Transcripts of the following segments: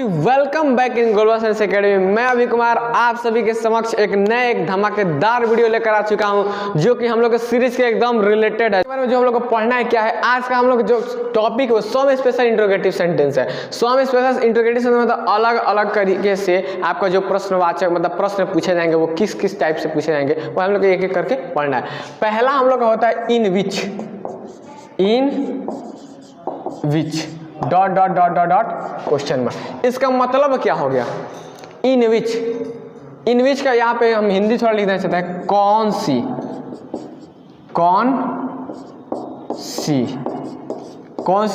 Welcome back in global science academy. मैं अभी कुमार आप सभी के समक्ष एक धमाकेदार वीडियो लेकर आ चुका हूं, जो कि हम लोग के सीरीज के एकदम रिलेटेड है। जो हम लोग को पढ़ना है क्या है, आज का हम लोग जो टॉपिक है वो 100 में स्पेशल इंट्रोगेटिव सेंटेंस है। 100 में स्पेशल इंट्रोगेटिव सेंटेंस मतलब अलग अलग तरीके से आपका जो प्रश्नवाचक मतलब प्रश्न पूछे जाएंगे वो किस किस टाइप से पूछे जाएंगे वो हम लोग एक एक करके पढ़ना है। पहला हम लोग का होता है in which dot dot dot dot dot question mark. इसका मतलब क्या हो गया? इन विच का यहाँ पे हम हिंदी थोड़ा लिखना चाहते हैं कौन सी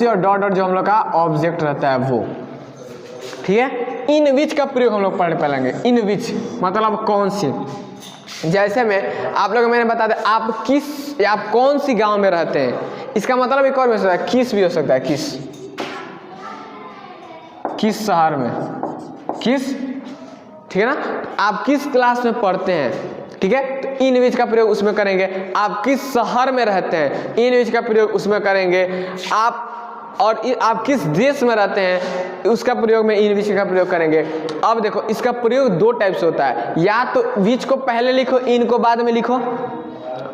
और डॉट डॉट जो हम लोग का ऑब्जेक्ट रहता है वो, ठीक है। इन विच का प्रयोग हम लोग पढ़ने पड़ेंगे। इन विच मतलब कौन सी। जैसे में आप लोग मैंने बता दें आप कौन सी गांव में रहते हैं, इसका मतलब एक और भी हो सकता है, किस भी हो सकता है, किस शहर में, किस, ठीक है ना। आप किस क्लास में पढ़ते हैं, ठीक है, तो इन विच का प्रयोग उसमें करेंगे। आप किस शहर में रहते हैं, इन विच का प्रयोग उसमें करेंगे। आप किस देश में रहते हैं, उसका प्रयोग में इन विच का प्रयोग करेंगे। अब देखो इसका प्रयोग दो टाइप से होता है, या तो विच को पहले लिखो इन को बाद में लिखो,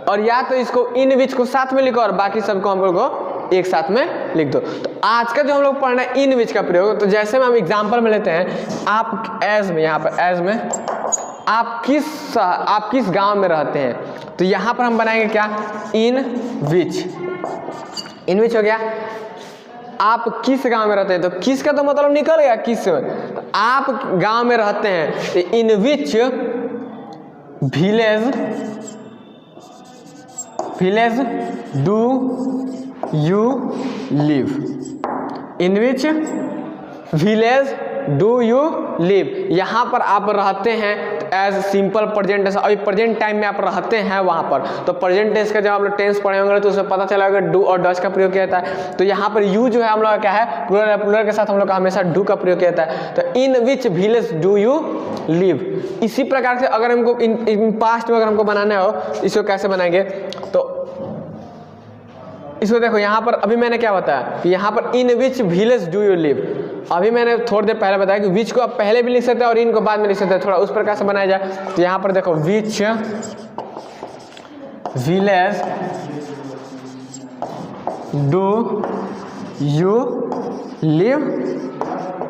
और या तो इसको इन विच को साथ में लिखो और बाकी सबको हम लोग को एक साथ में लिख दो। तो आज का जो हम लोग पढ़ना है इन विच का प्रयोग, तो जैसे में हम एग्जांपल में लेते हैं, आप एज में, यहाँ पर एज में आप किस गांव में रहते हैं, तो यहाँ पर हम बनाएंगे क्या, इन विच हो गया। आप किस गांव में रहते हैं, तो किस का तो मतलब निकल गया किस में, तो आप गांव में रहते हैं, तो in which village do you live, in which village do you live, यहाँ पर आप रहते हैं एज सिंपल प्रेजेंट टेंस। अभी प्रेजेंट टाइम में आप रहते हैं वहाँ पर, तो प्रेजेंट टेंस का जब आप लोग टेंस पढ़े होंगे तो उसमें पता चला होगा डू और डज का प्रयोग किया जाता है। तो यहाँ पर यू जो है हम लोग का क्या है, प्लूरल के साथ हम लोग का हमेशा डू का प्रयोग किया जाता है। तो in which village do you live. इसी प्रकार से अगर हमको इन पास्ट में अगर हमको बनाना हो, इसको कैसे बनाएंगे, तो इसको देखो यहाँ पर अभी मैंने क्या बताया कि यहाँ पर इन which village do you live. अभी मैंने थोड़ी देर पहले बताया कि विच को आप पहले भी लिख सकते हैं और इनको बाद में लिख सकते हैं, थोड़ा उस प्रकार से बनाया जाए। तो यहाँ पर देखो which village do you live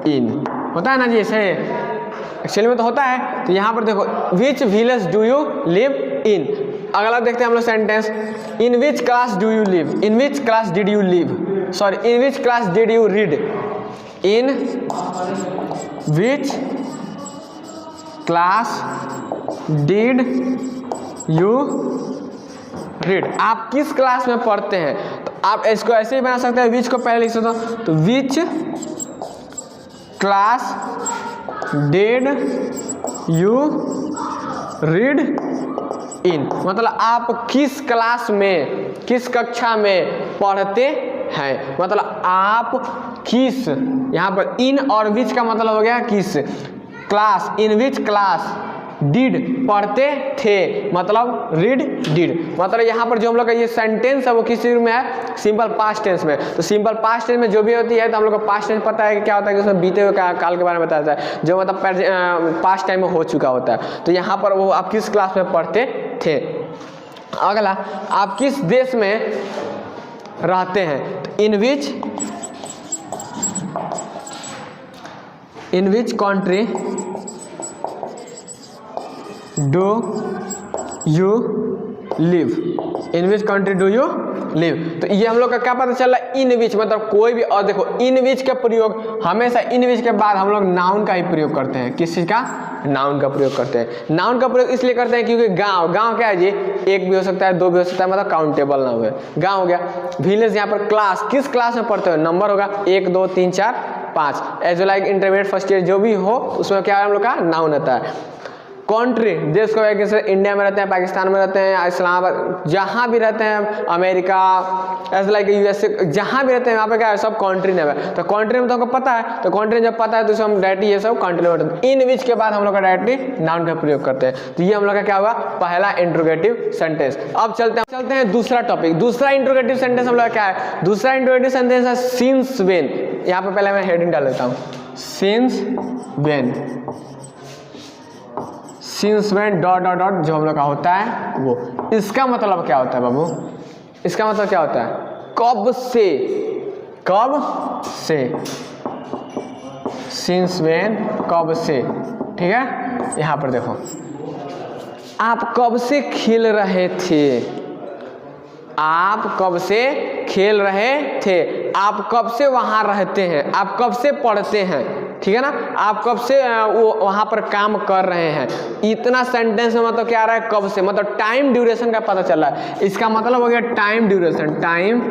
in, होता है ना जी, ऐसे एक्चुअली में तो होता है। तो यहाँ पर देखो which village do you live in. अगला देखते हैं हम लोग sentence, in which class do you live, in which class did you live, sorry in which class did you read, in which class did you read. आप किस class में पढ़ते हैं, तो आप इसको ऐसे ही बना सकते हैं, विच को पहले लिख सकते हो, तो विच क्लास डिड यू रीड इन, मतलब आप किस क्लास में, किस कक्षा में पढ़ते हैं, मतलब आप किस, यहाँ पर इन और विच का मतलब हो गया किस, class, in which class, did पढ़ते थे मतलब रीड डिड, मतलब यहाँ पर जो हम लोग का ये सेंटेंस है वो किस चीज में है, सिंपल पास्ट टेंस में। तो सिंपल पास्ट टेंस में जो भी होती है, तो हम लोग को पास्ट टेंस पता है कि क्या होता है कि उसमें बीते हुए काल के बारे में बताया जाता है, जो मतलब पास्ट टाइम में हो चुका होता है। तो यहाँ पर वो आप किस क्लास में पढ़ते थे। अगला, आप किस देश में रहते हैं, तो in which country do you live, in which country do you live. तो ये हम लोग का क्या पता चला, इन विच मतलब कोई भी। और देखो इन विच का प्रयोग हमेशा इन विच के बाद हम लोग नाउन का ही प्रयोग करते हैं। किस चीज का, नाउन का प्रयोग करते हैं। नाउन का प्रयोग इसलिए करते हैं क्योंकि गांव क्या है जी, एक भी हो सकता है, दो भी हो सकता है, मतलब काउंटेबल नाउन है, गांव हो गया। विलेज यहाँ पर क्लास, किस क्लास में पढ़ते हो, नंबर होगा 1 2 3 4 5, age like intermediate first year जो भी हो उसमें क्या है हम लोग का नाउन आता है। कंट्री, देश को जैसे इंडिया में रहते हैं, पाकिस्तान में रहते हैं, इस्लामाबाद, जहाँ भी रहते हैं, अमेरिका, ऐसे लाइक यूएसए, जहाँ भी रहते हैं वहाँ पे क्या है, सब कंट्री नेम है। तो कंट्री में तो हमको पता है, तो कंट्री जब पता है तो हम डायरेक्टली ये सब कंट्री में, इन विच के बाद हम लोग का डायरेक्टली नाउन का प्रयोग करते हैं। तो ये हम लोग का क्या होगा, पहला इंट्रोगेटिव सेंटेंस। अब चलते हैं दूसरा टॉपिक। दूसरा इंट्रोगेटिव सेंटेंस हम लोग का क्या है, दूसरा इंट्रोगेटिव सेंटेंस है सिंस व्हेन। यहाँ पे पहले मैं हेडिंग डाल देता हूँ, since when dot dot dot जो हम लोग का होता है वो। इसका मतलब क्या होता है बाबू, इसका मतलब क्या होता है, कब से, कब से, सिंस व्हेन कब से, ठीक है। यहाँ पर देखो, आप कब से खेल रहे थे, आप कब से खेल रहे थे, आप कब से वहाँ रहते हैं, आप कब से पढ़ते हैं, ठीक है ना, आप कब से वो वहाँ पर काम कर रहे हैं। इतना सेंटेंस में मतलब क्या आ रहा है, कब से, मतलब टाइम ड्यूरेशन का पता चल रहा है। इसका मतलब हो गया टाइम ड्यूरेशन, टाइम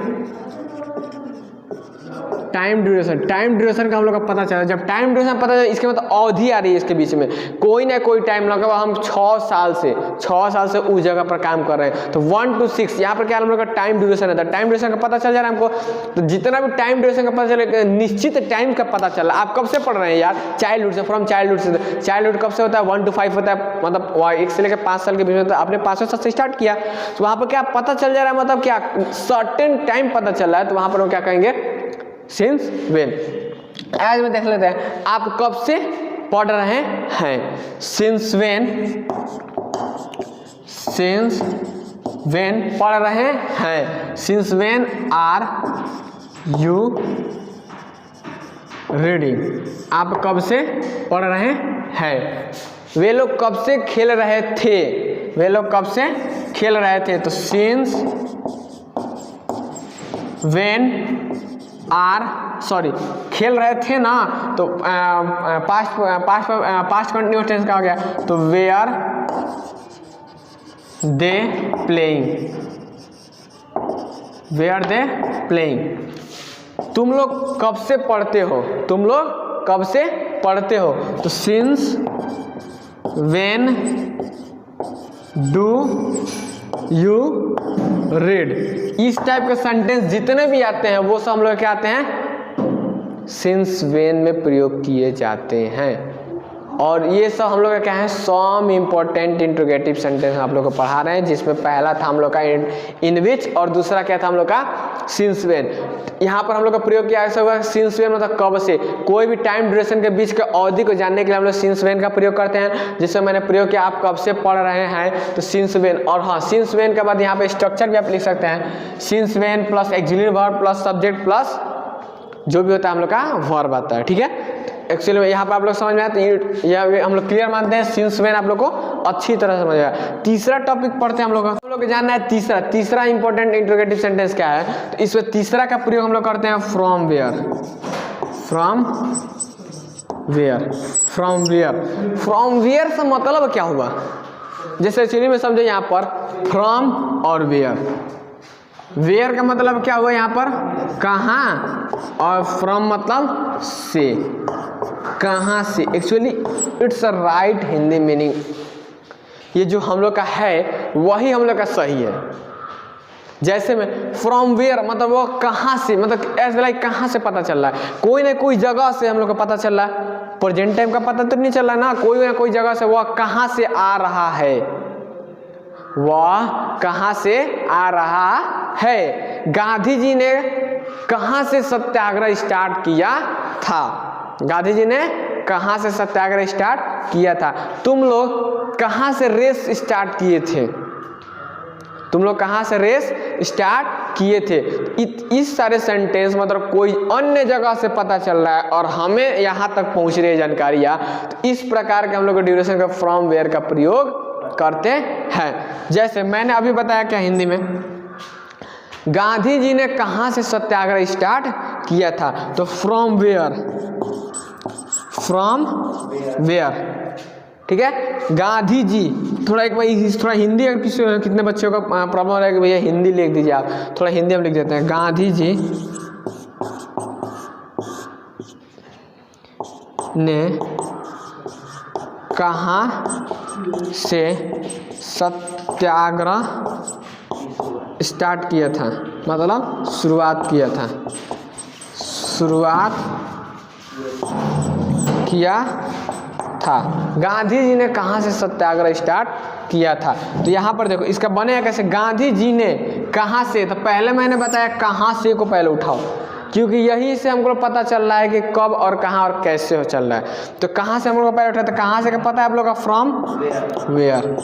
ड्यूरेशन का हम लोग का पता चला। जब टाइम ड्यूरेशन पता चला, इसके मतलब अवधि आ रही है इसके बीच में, कोई ना कोई टाइम लगा, हम 6 साल से उस जगह पर काम कर रहे हैं। तो 1 to 6 यहाँ पर क्या हम लोग का टाइम ड्यूरेशन है। टाइम ड्यूरेशन का पता चल जा रहा है हमको। तो जितना भी टाइम ड्यूरेशन का पता चले, निश्चित टाइम का पता चला। आप कब से पढ़ रहे हैं यार, चाइल्डहुड से, फ्रॉम चाइल्डहुड से। चाइल्डहुड कब से होता है, 1 to 5 होता है, मतलब 1 से लेकर 5 साल के बीच में होता है। आपने 5 साल से स्टार्ट किया, तो वहाँ पर क्या पता चल जा रहा है, मतलब क्या सर्टेन टाइम पता चल रहा है। तो वहाँ पर हम क्या कहेंगे, सिंस व्हेन। आज में देख लेते हैं, आप कब से पढ़ रहे हैं, सिंस व्हेन पढ़ रहे हैं, since when are you reading, आप कब से पढ़ रहे हैं। वे लोग कब से खेल रहे थे, वे लोग कब से खेल रहे थे, तो सिंस व्हेन आर, सॉरी खेल रहे थे ना, तो पास्ट कंटिन्यूअस टेंस का हो गया, तो where they playing, where they playing. तुम लोग कब से पढ़ते हो, तुम लोग कब से पढ़ते हो, तो since when do you read. इस टाइप के सेंटेंस जितने भी आते हैं वो सब हम लोग क्या आते हैं, सिंस व्हेन में प्रयोग किए जाते हैं। और ये सब हम लोग का क्या है, सम इम्पोर्टेंट इंट्रोगेटिव सेंटेंस आप लोग को पढ़ा रहे हैं, जिसमें पहला था हम लोग का इन विच और दूसरा क्या था हम लोग का सिंस व्हेन। यहाँ पर हम लोग का प्रयोग किया ऐसा हुआ, सिंस व्हेन मतलब कब से, कोई भी टाइम ड्यूरेशन के बीच के अवधि को जानने के लिए हम लोग सिंस व्हेन का प्रयोग करते हैं। जिससे मैंने प्रयोग किया, आप कब से पढ़ रहे हैं, तो सिंस व्हेन। और हाँ, सिंस व्हेन के बाद यहाँ पे स्ट्रक्चर भी आप लिख सकते हैं, since when plus auxiliary verb plus subject plus जो भी होता है हम लोग का वर्ब आता है, ठीक है। एक्चुअली में यहाँ पर आप लोग समझ में आया, तो ये हम लोग क्लियर मानते हैं, सिंस व्हेन आप लोग को अच्छी तरह समझ आया। तीसरा टॉपिक पढ़ते हैं हम लोग जानना है तीसरा इंपॉर्टेंट इंट्रोगेटिव सेंटेंस क्या है। तो इसमें तीसरा का प्रयोग हम लोग करते हैं फ्रॉम वेयर, फ्रॉम वेयर से मतलब क्या हुआ, जैसे एक्चुअली में समझे यहाँ पर फ्रॉम और वेयर का मतलब क्या हुआ यहाँ पर, कहाँ, और फ्रॉम मतलब से, कहाँ से। Actually it's a right Hindi meaning. ये जो हम लोग का है वही हम लोग का सही है। जैसे में फ्रॉम वेयर मतलब वो कहाँ से, मतलब ऐसे लाइक कहाँ से पता चल रहा है, कोई ना कोई जगह से हम लोग को पता चल रहा है। प्रेजेंट टाइम का पता तो नहीं चल रहा ना, कोई ना कोई जगह से वह कहाँ से आ रहा है, वह कहाँ से आ रहा है। गांधी जी ने कहाँ से सत्याग्रह स्टार्ट किया था, गांधी जी ने कहाँ से सत्याग्रह स्टार्ट किया था। तुम लोग कहाँ से रेस स्टार्ट किए थे, तुम लोग कहाँ से रेस स्टार्ट किए थे। इस सारे सेंटेंस मतलब कोई अन्य जगह से पता चल रहा है और हमें यहाँ तक पहुँच रही है जानकारियाँ, तो इस प्रकार के हम लोग ड्यूरेशन का फ्रॉम वेयर का प्रयोग करते हैं। जैसे मैंने अभी बताया क्या हिंदी में, गांधी जी ने कहाँ से सत्याग्रह स्टार्ट किया था, तो फ्रॉम वेयर, ठीक है। गांधी जी, थोड़ा एक बार थोड़ा हिंदी, अगर कितने बच्चों का प्रॉब्लम हो रहा है कि भैया हिंदी लिख दीजिए, आप थोड़ा हिंदी हम लिख देते हैं। गांधी जी ने कहाँ से सत्याग्रह स्टार्ट किया था, मतलब शुरुआत किया था। गांधी जी ने कहाँ से सत्याग्रह स्टार्ट किया था। तो यहाँ पर देखो इसका बनेगा कैसे, गांधी जी ने कहाँ से, तो पहले मैंने बताया कहाँ से को पहले उठाओ, क्योंकि यही से हमको पता चल रहा है कि कब और कहाँ और कैसे हो चल रहा है। तो कहाँ से हम लोग का पैर उठा, तो कहाँ से पता है आप लोग का, फ्रॉम वेयर।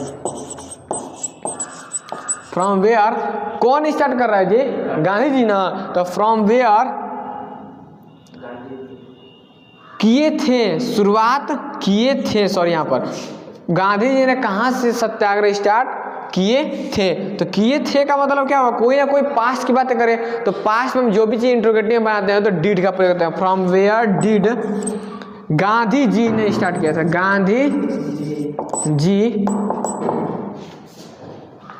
फ्रॉम वेयर कौन स्टार्ट कर रहा है जी, गांधी जी ना। तो फ्रॉम वेयर किए थे, शुरुआत किए थे, सॉरी यहाँ पर गांधी जी ने कहाँ से सत्याग्रह स्टार्ट किए थे। तो किए थे का मतलब क्या होगा, कोई ना कोई पास्ट की बातें करें तो पास्ट में हम जो भी चीज इंट्रोगेटिव बनाते हैं तो डिड का प्रयोग करते हैं। From where did Gandhi ji ने स्टार्ट किया था, गांधी जी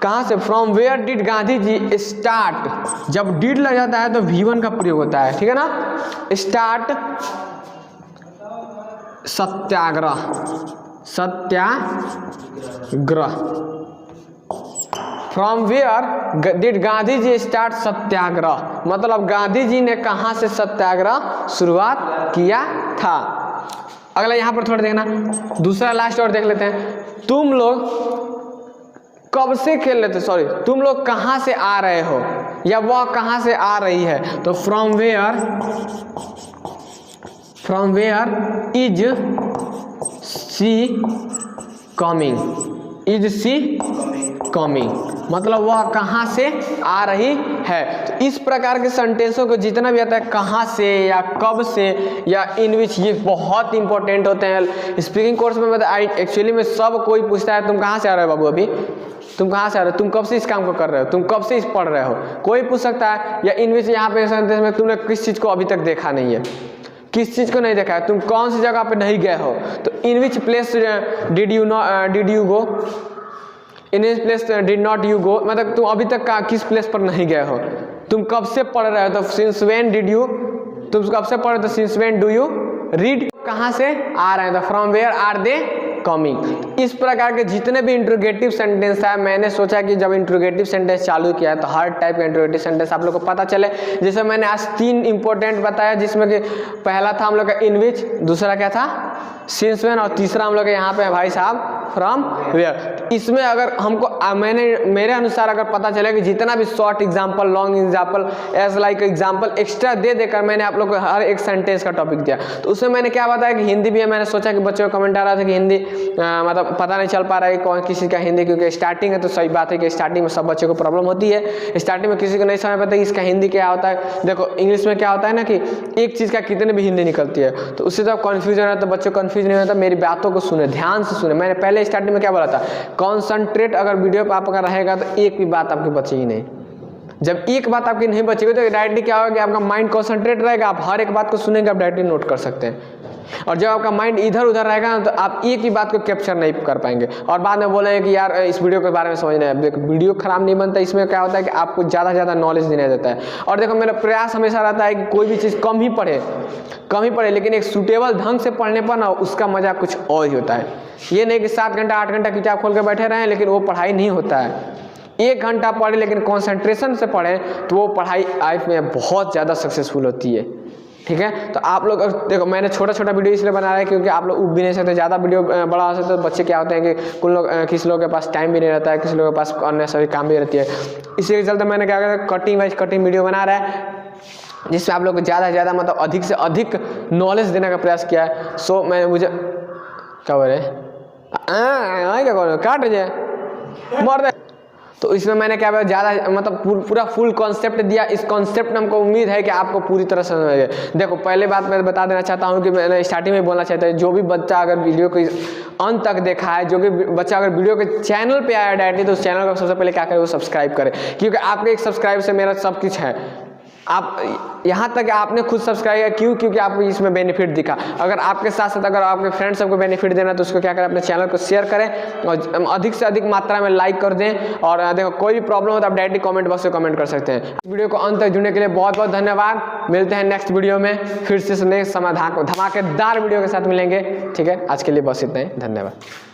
कहाँ से, from where did Gandhi ji start. जब डिड लग जाता है तो V1 का प्रयोग होता है, ठीक है ना। Start satyagraha, satyagraha. From where did Gandhi ji start satyagraha, मतलब गांधी जी ने कहाँ से सत्याग्रह शुरुआत किया था। अगला यहाँ पर थोड़ा देखना, दूसरा लास्ट और देख लेते हैं। तुम लोग कब से खेल रहे थे, सॉरी तुम लोग कहाँ से आ रहे हो, या वह कहाँ से आ रही है। तो from where is she coming, is she coming, मतलब वह कहाँ से आ रही है। तो इस प्रकार के सेंटेंसों को जितना भी आता है कहाँ से या कब से या इन विच, ये बहुत इंपॉर्टेंट होते हैं स्पीकिंग कोर्स में। मतलब एक्चुअली में सब कोई पूछता है तुम कहाँ से आ रहे हो बाबू, अभी तुम कहाँ से आ रहे हो, तुम कब से इस काम को कर रहे हो, तुम कब से इस पढ़ रहे हो, कोई पूछ सकता है। या इन विच यहाँ पे सेंटेंस में तुमने किस चीज़ को अभी तक देखा नहीं है, किस चीज़ को नहीं देखा है, तुम कौन सी जगह पे नहीं गए हो। तो in which place did you go, in which place did not you go, मतलब तुम अभी तक किस प्लेस पर नहीं गए हो। तुम कब से पढ़ रहे हो, तो सिंस व्हेन डिड यू, तुम कब से पढ़ रहे हो तो since when do you read. कहाँ से आ रहे हैं तो from where are they coming. इस प्रकार के जितने भी इंट्रोगेटिव सेंटेंस है, मैंने सोचा कि जब इंट्रोगेटिव सेंटेंस चालू किया है तो हर टाइप का इंट्रोगेटिव सेंटेंस आप लोग को पता चले। जैसे मैंने आज 3 इंपॉर्टेंट बताया, जिसमें कि पहला था हम लोग का इन विच, दूसरा क्या था सिंस व्हेन, और तीसरा हम लोग के यहाँ पे है भाई साहब फ्रॉम वेयर। इसमें अगर हमको मेरे अनुसार अगर पता चले कि जितना भी short example, long example, as like example extra दे देकर मैंने आप लोग को हर एक सेंटेंस का टॉपिक दिया, तो उसमें मैंने क्या बताया कि हिंदी भी है। मैंने सोचा कि बच्चों को कमेंट आ रहा था कि हिंदी मतलब पता नहीं चल पा रहा है कौन किसी का हिंदी, क्योंकि स्टार्टिंग है तो सही बात है कि स्टार्टिंग में सब बच्चों को प्रॉब्लम होती है। स्टार्टिंग में किसी को नहीं समझ पाता इसका हिंदी क्या होता है। देखो इंग्लिश में क्या होता है ना कि एक चीज़ का कितने भी हिंदी निकलती है, तो उससे जब कन्फ्यूजन है तो बच्चों कन्फ्यूज नहीं होता। मेरी बातों को सुने, ध्यान से सुने। मैंने पहले स्टार्टिंग में क्या बोला था, कॉन्संट्रेट अगर वीडियो पर आपका रहेगा तो एक भी बात आपकी बचेगी नहीं। जब एक बात आपकी नहीं बचेगी तो डायरेक्टली क्या होगा कि आपका माइंड कॉन्संट्रेट रहेगा, आप हर एक बात को सुनेंगे, आप डायरेक्टली नोट कर सकते हैं। और जब आपका माइंड इधर उधर रहेगा ना तो आप एक ही बात को कैप्चर नहीं कर पाएंगे, और बाद में बोलेंगे कि यार इस वीडियो के बारे में समझना है। देखो वीडियो खराब नहीं बनता, इसमें क्या होता है कि आपको ज़्यादा से ज़्यादा नॉलेज देना जाता है। और देखो मेरा प्रयास हमेशा रहता है कि कोई भी चीज़ कम ही पढ़े, लेकिन एक सूटेबल ढंग से पढ़ने पर ना उसका मजा कुछ और ही होता है। ये नहीं कि 7 घंटा 8 घंटा किताब खोल के बैठे रहें लेकिन वो पढ़ाई नहीं होता है। 1 घंटा पढ़े लेकिन कॉन्सेंट्रेशन से पढ़ें तो वो पढ़ाई लाइफ में बहुत ज़्यादा सक्सेसफुल होती है। ठीक है, तो आप लोग देखो मैंने छोटा छोटा वीडियो इसलिए बना रहा है क्योंकि आप लोग उब भी नहीं सकते, ज़्यादा वीडियो बड़ा हो सकता है तो बच्चे क्या होते हैं कि कुछ लोग किसी लोगों के पास टाइम भी नहीं रहता है, किसी लोगों के पास अन्य सभी काम भी रहती है। इसी के चलते मैंने क्या किया, कटिंग वाइज कटिंग वीडियो बना रहा है जिसमें आप लोग को ज़्यादा से ज़्यादा मतलब अधिक से अधिक नॉलेज देने का प्रयास किया है। सो मैं मुझे क्या बोल रहे क्या बोल रहे काट जाए मर दे। तो इसमें मैंने क्या ज़्यादा मतलब पूरा फुल कॉन्सेप्ट दिया। इस कॉन्सेप्ट में हमको उम्मीद है कि आपको पूरी तरह समझ में आए। देखो पहले बात मैं बता देना चाहता हूँ कि मैंने स्टार्टिंग में बोलना चाहता है, जो भी बच्चा अगर वीडियो को अंत तक देखा है, जो भी बच्चा अगर वीडियो के चैनल पे आया डायरेक्टली, तो उस चैनल को सबसे पहले क्या करें, वो सब्सक्राइब करें, क्योंकि आपके एक सब्सक्राइब से मेरा सब कुछ है। आप यहाँ तक आपने खुद सब्सक्राइब किया, क्यों? क्योंकि आपको इसमें बेनिफिट दिखा। अगर आपके साथ साथ अगर आपके फ्रेंड सबको बेनिफिट देना तो उसको क्या करें, अपने चैनल को शेयर करें और अधिक से अधिक मात्रा में लाइक कर दें। और देखो कोई भी प्रॉब्लम हो तो आप डायरेक्टली कमेंट बॉक्स में कमेंट कर सकते हैं। वीडियो को अंत तक जुड़ने के लिए बहुत बहुत धन्यवाद। मिलते हैं नेक्स्ट वीडियो में, फिर से नेक्स्ट समाधान धमाकेदार वीडियो के साथ मिलेंगे। ठीक है, आज के लिए बस इतना ही, धन्यवाद।